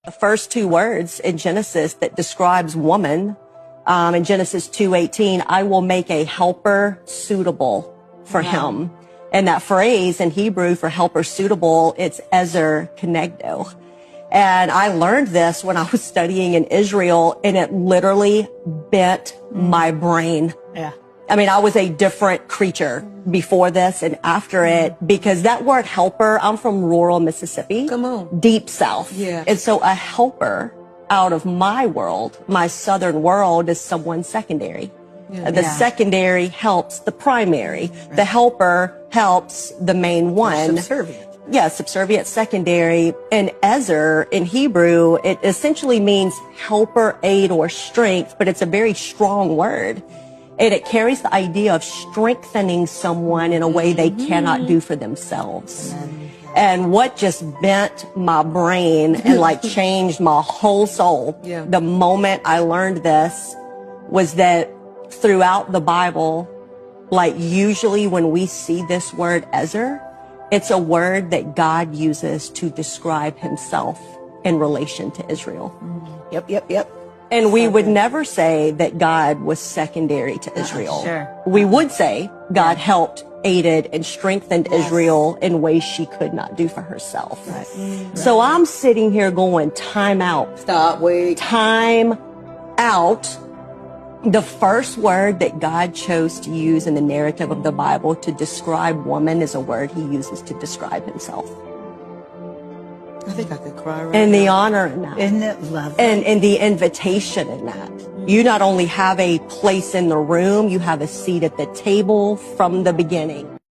The first two words in Genesis that describes woman, in Genesis 2:18, I will make a helper suitable for him. And that phrase in Hebrew for helper suitable, it's Ezer Kenegdo. And I learned this when I was studying in Israel, and it literally bent my brain. Yeah. I mean, I was a different creature before this and after it, because that word helper, I'm from rural Mississippi. Come on. Deep South. Yeah. And so a helper out of my world, my southern world, is someone secondary. Yeah. The secondary helps the primary. The helper helps the main one. Subservient. Yeah, subservient secondary. And Ezer in Hebrew, it essentially means helper, aid, or strength, but it's a very strong word. And it carries the idea of strengthening someone in a way they cannot do for themselves. And what just bent my brain and like changed my whole soul the moment I learned this was that throughout the Bible, like usually when we see this word Ezer, it's a word that God uses to describe himself in relation to Israel. Yep. And we would never say that God was secondary to Israel. Sure. We would say God helped, aided, and strengthened Israel in ways she could not do for herself. So I'm sitting here going, time out. Stop, wait. Time out. The first word that God chose to use in the narrative of the Bible to describe woman is a word he uses to describe himself. I think I could cry right And now. the honor in that. Isn't it lovely? And the invitation in that. You not only have a place in the room, you have a seat at the table from the beginning.